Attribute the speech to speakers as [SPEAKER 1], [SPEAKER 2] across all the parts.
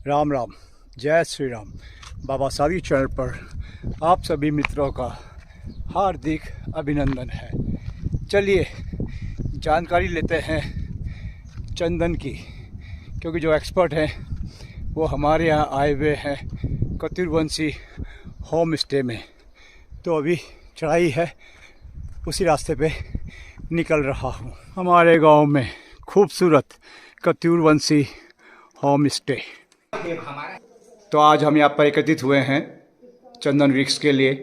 [SPEAKER 1] राम राम, जय श्री राम। बाबा सादी चैनल पर आप सभी मित्रों का हार्दिक अभिनंदन है। चलिए जानकारी लेते हैं चंदन की, क्योंकि जो एक्सपर्ट हैं वो हमारे यहाँ आए हुए हैं कतिरवंशी होम स्टे में। तो अभी चढ़ाई है, उसी रास्ते पे निकल रहा हूँ। हमारे गांव में खूबसूरत कतिरवंशी होम स्टे। तो आज हम यहाँ पर एकत्रित हुए हैं चंदन वृक्ष के लिए।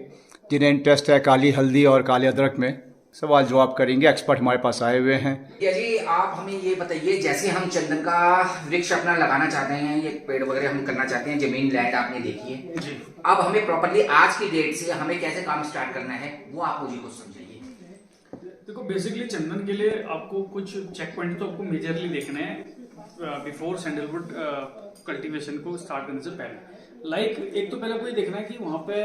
[SPEAKER 1] जिन्हें इंटरेस्ट है काली हल्दी और काले अदरक में, सवाल जवाब करेंगे। एक्सपर्ट हमारे पास आए हुए हैं।
[SPEAKER 2] जी आप हमें ये बताइए, जैसे हम चंदन का वृक्ष अपना लगाना चाहते हैं, ये पेड़ वगैरह हम करना चाहते हैं, जमीन लैंड आपने देखी है जी। अब हमें प्रॉपर्ली आज की डेट से हमें कैसे काम स्टार्ट करना है वो आप मुझे कुछ समझाइए।
[SPEAKER 3] देखो, बेसिकली चंदन के लिए आपको कुछ चेक पॉइंट तो आपको मेजरली देखने हैं बिफोर सैंडलवुड कल्टीवेशन को स्टार्ट करने से पहले। लाइक एक तो पहले आपको ये देखना है कि वहाँ पे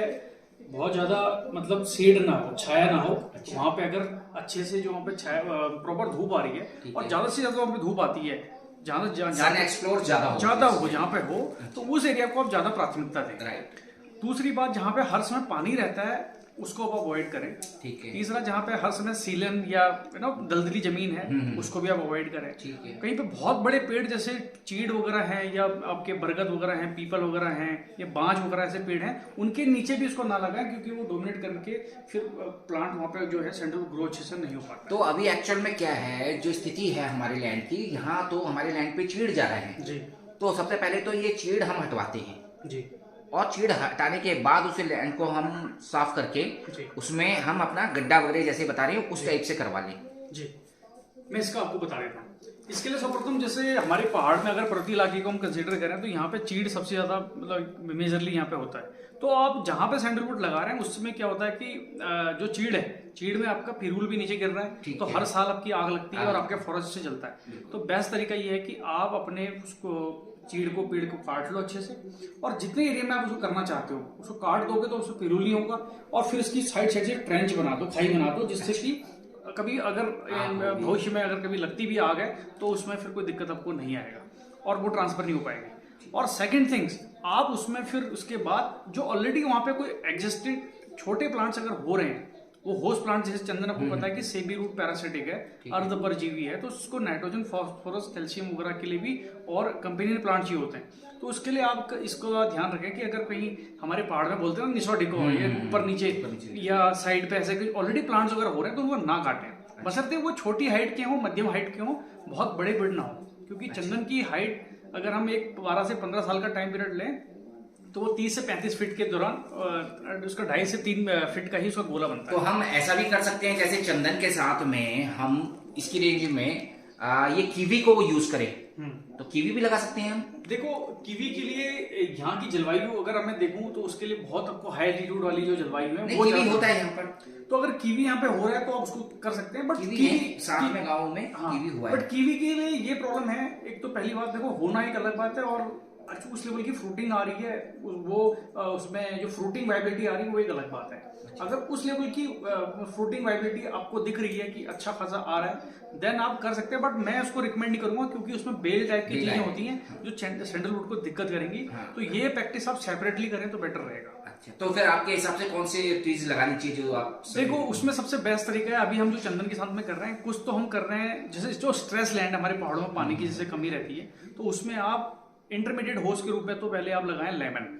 [SPEAKER 3] बहुत ज्यादा मतलब शेड ना हो, छाया ना हो। अच्छा। वहाँ पे अगर अच्छे से जो वहाँ पे छाया प्रॉपर धूप आ रही है और ज्यादा से ज्यादा वहाँ पे धूप आती है, जहाँ
[SPEAKER 2] एक्सप्लोर ज्यादा हो जहाँ
[SPEAKER 3] पे हो, तो उस एरिया को आप ज्यादा प्राथमिकता दें।
[SPEAKER 2] राइट।
[SPEAKER 3] दूसरी बात, जहाँ पे हर समय पानी रहता है उसको आप अवॉइड करें।
[SPEAKER 2] ठीक है।
[SPEAKER 3] तीसरा, जहाँ पे हर समय सीलन या दलदली जमीन है उसको भी आप अवॉइड करें।
[SPEAKER 2] ठीक है।
[SPEAKER 3] कहीं पे बहुत बड़े पेड़ जैसे चीड़ वगैरह हैं या आपके बरगद वगैरह हैं, पीपल वगैरह हैं या बांज वगैरह ऐसे पेड़ हैं, उनके नीचे भी इसको ना लगाएं, क्योंकि वो डोमिनेट करके फिर प्लांट वहाँ पे जो है सैंडलवुड ग्रो अच्छे से नहीं हो पाता।
[SPEAKER 2] तो अभी एक्चुअल में क्या है, जो स्थिति है हमारे लैंड की, यहाँ तो हमारे लैंड पे चीड़ जा रहे हैं
[SPEAKER 3] जी।
[SPEAKER 2] तो सबसे पहले तो ये चीड़ हम हटवाते हैं
[SPEAKER 3] जी,
[SPEAKER 2] और चीड़ हटाने के बाद उसे लैंड को हम साफ करके उसमें हम अपना गड्ढा वगैरह जैसे बता रहे हो उस टाइप से करवा लें।
[SPEAKER 3] जी, मैं इसका आपको बता देता हूँ। इसके लिए सर्वप्रथम, जैसे हमारे पहाड़ में अगर प्रति इलाके को हम कंसीडर करें तो यहाँ पे चीड़ सबसे ज्यादा मतलब मेजरली यहाँ पे होता है। तो आप जहाँ पे सैंडलवुड लगा रहे हैं उसमें क्या होता है कि जो चीड़ है, चीड़ में आपका पिरूल भी नीचे गिर रहा है, तो हर साल आपकी आग लगती है और आपके फॉरेस्ट से जलता है। तो बेस्ट तरीका ये है कि आप अपने उसको चीड़ को, पेड़ को काट लो अच्छे से, और जितने एरिया में आप उसको करना चाहते हो उसको काट दोगे तो उसको पिरूल नहीं होगा। और फिर इसकी साइड साइड से ट्रेंच बना दो, खाई बना दो, जिससे कि कभी अगर भविष्य में अगर कभी लगती भी आग है तो उसमें फिर कोई दिक्कत आपको नहीं आएगा और वो ट्रांसफर नहीं हो पाएगी। और सेकंड थिंग्स, आप उसमें फिर उसके बाद जो ऑलरेडी वहां पे कोई एग्जिस्टिंग छोटे प्लांट्स अगर हो रहे हैं, वो होस्ट प्लांट, जैसे चंदन आपको पता है कि सेबी रूट पैरासिटिक है, अर्धपरजीवी है, तो उसको नाइट्रोजन, फास्फोरस, कैल्शियम वगैरह के लिए भी और कंपेनियन प्लांट चाहिए होते हैं। तो उसके लिए आप इसको ध्यान रखें कि अगर कहीं हमारे पहाड़ में बोलते हैं ना निसोडिको, ये ऊपर नीचे या साइड पे ऐसे ऑलरेडी प्लांट्स वगैरह हो रहे हैं तो वो ना काटें, बशर्ते वो छोटी हाइट के हों, मध्यम हाइट के हों, बहुत बड़े पेड़ ना हो। क्योंकि चंदन की हाइट अगर हम एक 12 से 15 साल का टाइम पीरियड लें तो वो 30 से 35 फीट के दौरान उसका 2.5 से 3 फीट का ही उसका गोला बनता है।
[SPEAKER 2] तो हम ऐसा भी कर सकते हैं, जैसे चंदन के साथ में हम इसकी रेंज में ये कीवी को यूज करें, तो कीवी भी लगा सकते हैं हम।
[SPEAKER 3] देखो, कीवी के लिए यहाँ की जलवायु अगर मैं देखूं तो उसके लिए बहुत आपको हाई एल्टीट्यूड वाली जो जलवायु है
[SPEAKER 2] वो कीवी होता है यहाँ पर,
[SPEAKER 3] तो अगर कीवी यहाँ पे हो रहा है तो आप उसको कर सकते हैं। बट
[SPEAKER 2] कीवी साथ में गाँव में कीवी हुआ है,
[SPEAKER 3] बट कीवी के लिए ये प्रॉब्लम है। एक तो पहली बात, देखो होना एक अलग बात है, और उस लेवल की फ्रूटिंग आ रही है, वो उसमें जो फ्रूटिंग वाइबिलिटी आ रही है वो एक अलग बात है। अगर उस लेवल की फ्रूटिंग वाइबिलिटी आपको दिख रही है कि अच्छा खासा आ रहा है, देन आप कर सकते हैं। बट मैं उसको रिकमेंड नहीं करूंगा, क्योंकि उसमें बेल टाइप की चीजें होती हैं जो सैंडलवुड को दिक्कत करेंगी। तो ये प्रैक्टिस आप सेपरेटली करें तो बेटर रहेगा।
[SPEAKER 2] अच्छा, तो फिर आपके हिसाब से कौन से ट्रीज लगानी चाहिए जो आप
[SPEAKER 3] देखो, उसमें सबसे बेस्ट तरीका है, अभी हम जो चंदन के साथ में कर रहे हैं, कुछ तो हम कर रहे हैं जैसे जो स्ट्रेस लैंड हमारे पहाड़ों में पानी की जैसे कमी रहती है, तो उसमें आप इंटरमीडिएट होस्ट के रूप में तो पहले आप लगाएं लेमन।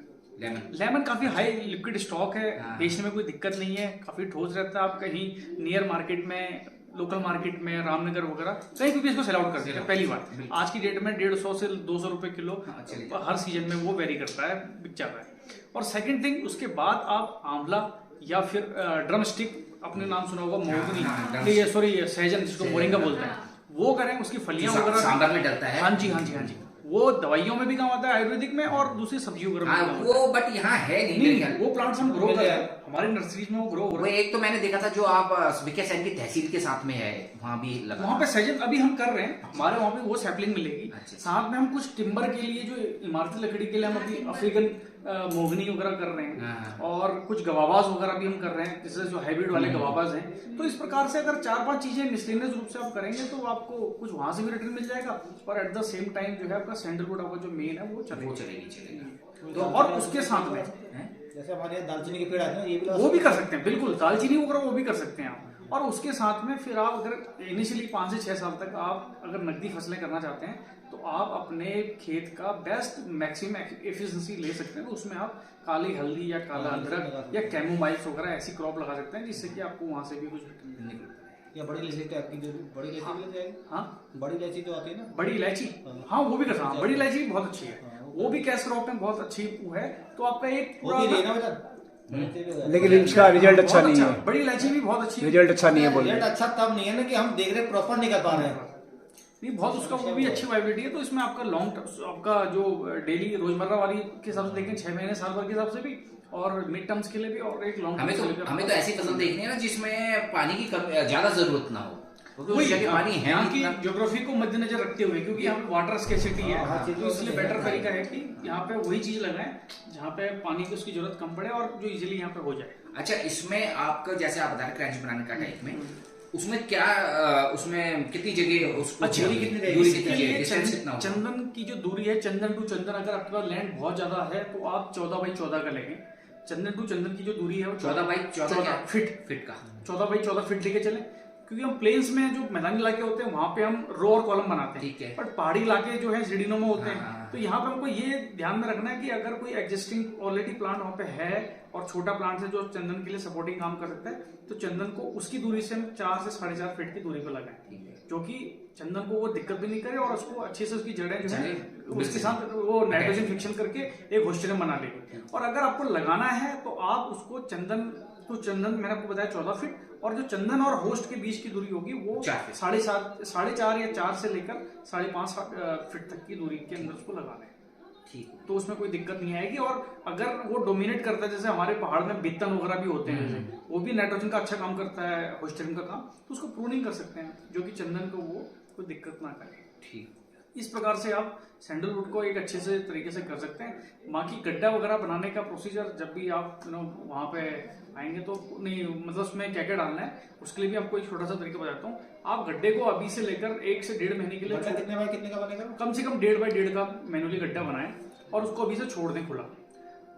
[SPEAKER 3] लेमन काफी हाई लिक्विड स्टॉक है, बेचने में कोई दिक्कत नहीं है, काफी ठोस रहता है। आप कहीं नियर मार्केट में, लोकल मार्केट में, रामनगर वगैरह कहीं भी इसको सेल आउट कर सकते हैं। पहली बात, आज की डेट में 150 से 200 रुपए किलो हर सीजन में वो वेरी करता है, बिक जाता है। और सेकंड थिंग, उसके बाद आप आंवला या फिर ड्रम स्टिक, अपने नाम सुना होगा, मोगनी, सॉरी सहजन, जिसको मोरिंगा बोलते हैं, वो करें। उसकी फलियां वगैरह
[SPEAKER 2] सांभर में डलता है।
[SPEAKER 3] हाँ जी, वो दवाइयों में भी काम आता है, आयुर्वेदिक में, और दूसरी सब्जियों में
[SPEAKER 2] वो बट यहाँ है नहीं,
[SPEAKER 3] वो प्लांट्स हम ग्रो करते हैं हमारी नर्सरीज में, वो ग्रो हो रहा है।
[SPEAKER 2] एक तो मैंने देखा था जो आप विकेसैन की तहसील के साथ में है, वहाँ भी लगा,
[SPEAKER 3] वहाँ पे सैजन अभी हम कर रहे हैं, हमारे वहाँ पे वो सैपलिंग मिलेगी। साथ में हम कुछ टिम्बर के लिए, जो इमारती लकड़ी के लिए हम अपनी अफ्रीकन मोगनी वगैरह कर रहे हैं
[SPEAKER 2] हाँ।
[SPEAKER 3] और कुछ गवाबाज वगैरह भी हम कर रहे हैं, जैसे जो हाइब्रिड वाले गवाबाज हैं। तो इस प्रकार से अगर 4-5 चीजें मिसलेनियस रूप से आप करेंगे तो आपको कुछ वहां से भी रिटर्न मिल जाएगा और एट द सेम टाइम जो है आपका सैंडलवुड आपका जो मेन है वो चलेगा। तो और उसके साथ में
[SPEAKER 4] जैसे हमारे यहाँ दालचीनी के पेड़ आते हैं, ये भी
[SPEAKER 3] वो भी कर सकते हैं, बिल्कुल दालचीनी वगैरह वो भी कर सकते हैं आप। और उसके साथ में फिर आप अगर इनिशियली 5 से 6 साल तक आप अगर नकदी फसलें करना चाहते हैं तो आप अपने खेत का बेस्ट मैक्सिमम एफिशिएंसी ले सकते हैं। तो उसमें आप काली हल्दी या काला अदरक या कैमोमाइल्स वगैरह ऐसी क्रॉप लगा सकते हैं जिससे कि आपको वहां से भी कुछ निकलता है।
[SPEAKER 4] या बड़ी इलायची टाइप की, जो बड़ी इलायची भी लग जाएगी।
[SPEAKER 3] हाँ,
[SPEAKER 4] बड़ी इलायची जो आती है ना,
[SPEAKER 3] बड़ी इलायची, हाँ वो भी कर सकते हैं। बड़ी इलायची बहुत अच्छी है, वो भी कैश क्रॉप में बहुत अच्छी वो है। तो आपका एक
[SPEAKER 4] होती है ना बेटा,
[SPEAKER 1] लेकिन इसका रिजल्ट अच्छा नहीं है।
[SPEAKER 3] बड़ी इलायची भी बहुत अच्छी है,
[SPEAKER 1] रिजल्ट अच्छा नहीं है बोलिए।
[SPEAKER 4] रिजल्ट अच्छा तब नहीं है ना कि हम देख रहे प्रॉपर नहीं कर पा रहे हैं।
[SPEAKER 3] नहीं, बहुत उसका वो भी अच्छी वाइबिलिटी है। तो इसमें आपका लॉन्ग आपका जो डेली रोजमर्रा वाली के हिसाब से देखें 6 महीने साल भर के हिसाब से भी और मिड टर्म्स के लिए भी और एक लॉन्ग
[SPEAKER 2] हमें तो ऐसी फसल देखनी है ना जिसमें पानी की ज्यादा जरूरत ना हो, क्योंकि उस जगह पानी है
[SPEAKER 3] यहाँ
[SPEAKER 2] नहीं
[SPEAKER 3] की
[SPEAKER 2] इतना।
[SPEAKER 3] ज्योग्राफी को मद्देनजर रखते हुए, क्योंकि यहाँ पे वाटर स्केसिटी है, तो इसलिए बेटर तरीका है कि यहाँ पे वही चीज लगाएं जहाँ पे पानी की उसकी जरूरत कम पड़े और जो इजीली यहाँ पे हो जाए।
[SPEAKER 2] अच्छा, इसमें आपका जैसे आप बता रहे क्रंच बनाने का टाइप में, उसमें क्या उसमें कितनी जगह उसको
[SPEAKER 3] अच्छा,
[SPEAKER 2] दूरी कितनी चाहिए, डिस्टेंस कितना होगा?
[SPEAKER 3] चंदन की जो दूरी है, चंदन टू चंदन, अगर आपके पास लैंड बहुत ज्यादा है तो आप 14 बाई 14 का लेंगे। चंदन टू चंदन की जो दूरी है वो
[SPEAKER 2] 14 बाई 14
[SPEAKER 3] फीट
[SPEAKER 2] का
[SPEAKER 3] 14 बाई 14 फीट लेके चले, क्योंकि हम प्लेन्स में जो मैदानी इलाके होते हैं वहां पे हम रो और कॉलम बनाते हैं।
[SPEAKER 2] ठीक है।
[SPEAKER 3] बट पहाड़ी इलाके जो है सीढ़ीनों में होते हैं,
[SPEAKER 2] हाँ।
[SPEAKER 3] तो यहाँ पे हमको ये ध्यान में रखना है कि अगर कोई एग्जिस्टिंग ऑलरेडी प्लांट वहाँ पे है और छोटा प्लांट है जो चंदन के लिए सपोर्टिंग काम कर सकता है, तो चंदन को उसकी दूरी से हम 4 से 4.5 फीट की दूरी पर लगाएं, जो कि चंदन को वो दिक्कत भी नहीं करे और उसको अच्छे से उसकी जड़ें जो है उसके साथ वो नाइट्रोजन फिक्शन करके एक होस्टेरियम बना लेगी। और अगर आपको लगाना है तो आप उसको चंदन तो चंदन मैंने आपको बताया 14 फीट, और जो चंदन और होस्ट के बीच की दूरी होगी वो 4.5 या 4 से लेकर 5.5 फीट तक की दूरी के अंदर उसको लगाना है।
[SPEAKER 2] ठीक,
[SPEAKER 3] तो उसमें कोई दिक्कत नहीं आएगी। और अगर वो डोमिनेट करता है, जैसे हमारे पहाड़ में बित्तन वगैरह भी होते हैं, जैसे वो भी नाइट्रोजन का अच्छा काम करता है, होस्टेरियम का काम, तो उसको प्रूनिंग कर सकते हैं जो कि चंदन को वो कोई दिक्कत ना करे।
[SPEAKER 2] ठीक,
[SPEAKER 3] इस प्रकार से आप सैंडलवुड को एक अच्छे से तरीके से कर सकते हैं। बाकी गड्ढा वगैरह बनाने का प्रोसीजर जब भी आप वहाँ पे आएंगे तो नहीं, मतलब उसमें क्या क्या डालना है उसके लिए भी आपको एक छोटा सा तरीका बताता हूँ। आप गड्ढे को अभी से लेकर 1 से 1.5 महीने के लिए
[SPEAKER 4] कितने बाय कितने का बनेगा?
[SPEAKER 3] कम से कम 1.5 बाई 1.5 का मैनुअली गड्ढा बनाएं और उसको अभी से छोड़ दें खुला,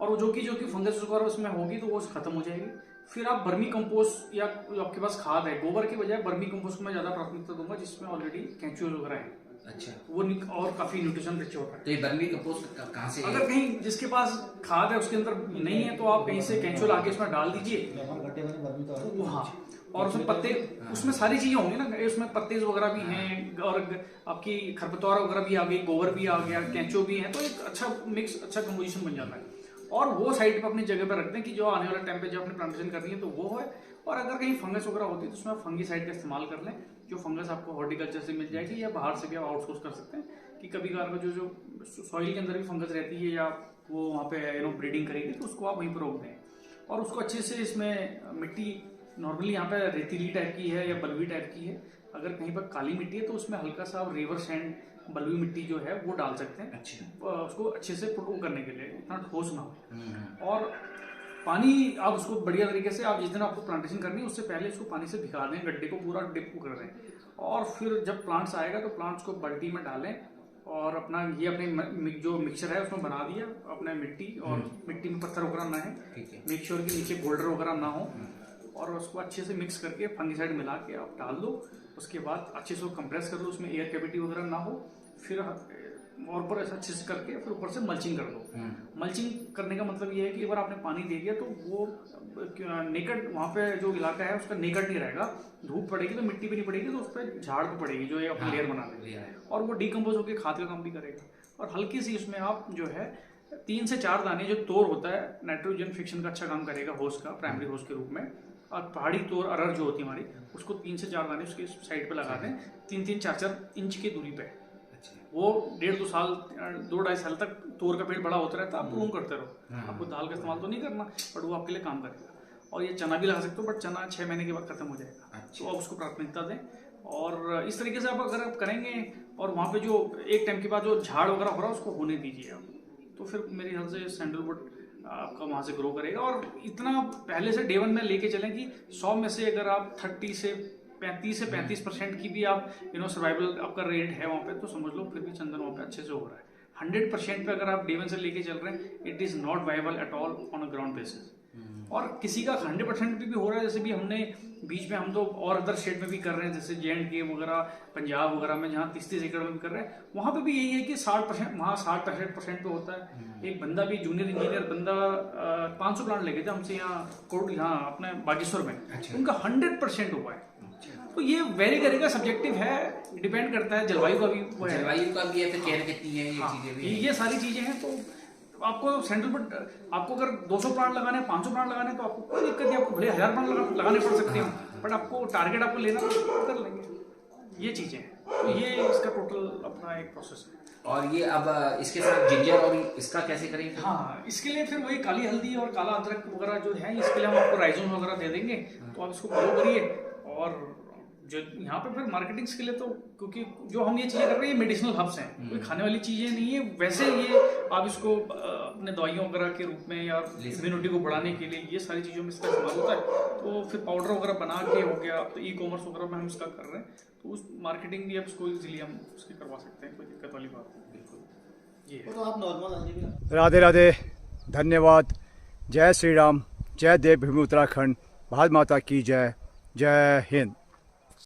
[SPEAKER 3] और वो जो कि फंगस वगैरह उसमें होगी तो वो खत्म हो जाएगी। फिर आप बर्मी कंपोस्ट या आपके पास खाद है, गोबर के बजाय बर्मी कंपोस्ट को मैं ज्यादा प्राथमिकता दूंगा, जिसमें ऑलरेडी केंचुए वगैरह है।
[SPEAKER 2] अच्छा,
[SPEAKER 3] वो और काफी न्यूट्रिशन रिच होता है।
[SPEAKER 2] तो ये बर्मी कंपोस्ट कहाँ से?
[SPEAKER 3] अगर कहीं जिसके पास खाद है उसके अंदर नहीं है तो आप कहीं से केंचुए लाके इसमें डाल दीजिए। हाँ, और उसमें पत्ते, उसमें सारी चीजें होंगी ना, उसमें पत्ते वगैरह भी हैं और आपकी खरपतवार वगैरह भी आ गई, गोबर भी आ गया, केंचो भी है, तो एक अच्छा मिक्स, अच्छा कंपोजिशन बन जाता है। और वो साइड पे अपनी जगह पे रखते हैं कि जो आने वाले टाइम पे जब अपनी प्लांटेशन करनी है तो वो है। और अगर कहीं फंगस वगैरह होती है तो उसमें आप फंगी साइड का इस्तेमाल कर लें, जो फंगस आपको हॉर्टिकल्चर से मिल जाएगी, या बाहर से भी आप आउटसोर्स कर सकते हैं कि कभी कभार जो सॉइल के अंदर भी फंगस रहती है या वो वहाँ पे ब्रीडिंग करेगी तो उसको आप वहीं पर रोक दें। और उसको अच्छे से, इसमें मिट्टी नॉर्मली यहाँ पे रेतीली टाइप की है या बलुई टाइप की है, अगर कहीं पर काली मिट्टी है तो उसमें हल्का सा आप रिवर सैंड बलुई मिट्टी जो है वो डाल सकते हैं।
[SPEAKER 2] अच्छा,
[SPEAKER 3] उसको अच्छे से प्रोटो करने के लिए, इतना ठोस ना हो। और पानी आप उसको बढ़िया तरीके से, आप जिस दिन आपको प्लांटेशन करनी है उससे पहले उसको पानी से भिगा दें, गड्ढे को पूरा डिप कर दें, और फिर जब प्लांट्स आएगा तो प्लांट्स को बाल्टी में डालें और अपना ये अपने जो मिक्सचर है उसमें बना दिया अपने मिट्टी, और मिट्टी में पत्थर वगैरह ना है, मेक श्योर कि नीचे बोल्डर वगैरह ना हो, और उसको अच्छे से मिक्स करके फंगिसाइड मिला के आप डाल दो। उसके बाद अच्छे से कंप्रेस कर लो, उसमें एयर कैविटी वगैरह ना हो, फिर और ऊपर ऐसा अच्छे से करके फिर ऊपर से मल्चिंग कर दो। मल्चिंग करने का मतलब ये है कि एक बार आपने पानी दे दिया तो वो नेकड, वहाँ पे जो इलाका है उसका नेकड नहीं रहेगा, धूप पड़ेगी तो मिट्टी भी नहीं पड़ेगी, तो उस पर झाड़ तो पड़ेगी जो ये अपनी लेयर बना देगी, और वो डिकम्पोज होकर खाद का काम भी करेगा। और हल्की सी उसमें आप जो है 3 से 4 दाने, जो तोर होता है नाइट्रोजन फिक्शन का अच्छा काम करेगा होस्ट का, प्राइमरी होस्ट के रूप में, और पहाड़ी तोर अरहर जो होती है हमारी, उसको 3 से 4 दाने उसके साइड पे लगा दें, 3-3, 4-4 इंच की दूरी पे। वो 1.5-2 साल, 2-2.5 साल तक तोर का पेड़ बड़ा होता रहता है, आप प्रूव करते रहो। आपको दाल का इस्तेमाल तो नहीं करना, बट वो आपके लिए काम करेगा। और ये चना भी लगा सकते हो, बट चना 6 महीने के बाद खत्म हो जाएगा, तो आप उसको प्राथमिकता दें। और इस तरीके से आप अगर आप करेंगे, और वहाँ पे जो एक टाइम के बाद जो झाड़ वगैरह हो रहा है उसको होने दीजिए आप, तो फिर मेरे ख्याल से सैंडलवुड आपका वहाँ से ग्रो करेगा। और इतना पहले से डे वन में लेके चलें कि 100 में से अगर आप 30 से 35% की भी आप सर्वाइवल आपका रेट है वहाँ पे, तो समझ लो फिर भी चंदन वहाँ पे अच्छे से हो रहा है। 100% पे अगर आप डे वन से लेके चल रहे हैं, it is not viable at all on a ground basis. और किसी का 100% भी हो रहा है, जैसे भी हमने बीच में हम तो और अदर स्टेट में भी कर रहे हैं, जैसे JNK वगैरह, पंजाब वगैरह में जहाँ 30-30 एकड़ में भी कर रहे हैं, वहाँ पे भी यही है कि 60%, वहाँ 60-65% पे होता है। एक बंदा भी जूनियर इंजीनियर बंदा 500 प्लांट लेके थे हमसे यहाँ अपने बागेश्वर में, उनका 100% हुआ है। तो ये वेरी करेगा, सब्जेक्टिव है, डिपेंड करता है जलवायु का भी, वो है
[SPEAKER 2] जलवायु का भी है, फिर केयर कितनी है, ये चीजें भी
[SPEAKER 3] ये सारी चीजें हैं। तो आपको सैंडलवुड, आपको अगर 200 प्लांट लगाने हैं, 500 प्लांट लगाने हैं, तो आपको कोई दिक्कत नहीं, आपको भले 1000 प्लांट लगाने पड़ सकते हैं, बट आपको टारगेट आपको लेना तो कर लेंगे। ये चीजें हैं, तो ये इसका टोटल अपना एक प्रोसेस है।
[SPEAKER 2] और ये अब इसके साथ जिंजर और इसका कैसे करेंगे?
[SPEAKER 3] हाँ, इसके लिए फिर वही काली हल्दी और काला अदरक वगैरह जो है, इसके लिए हम आपको राइजोन वगैरह दे देंगे, तो आप इसको ग्रो करिए। और जो यहाँ पे फिर मार्केटिंग के लिए, तो क्योंकि जो हम ये चीज़ें कर रहे हैं, ये मेडिसिनल हब्स हैं, कोई खाने वाली चीज़ें नहीं है। वैसे ये आप इसको अपने दवाइयों वगैरह के रूप में या इम्यूनिटी को बढ़ाने के लिए ये सारी चीज़ों में इसका इस्तेमाल होता है। तो फिर पाउडर वगैरह बना के हो गया, तो ई-कॉमर्स वगैरह में हम इसका कर रहे हैं, तो उस मार्केटिंग भी अब इसको इजीली हम उसकी करवा सकते हैं, कोई दिक्कत वाली बात नहीं। बिल्कुल ये
[SPEAKER 4] वो तो आप नॉर्मल हल्दी भी
[SPEAKER 1] राधे राधे, धन्यवाद। जय श्री राम, जय देव भूमि उत्तराखंड, भारत माता की जय, जय हिंद।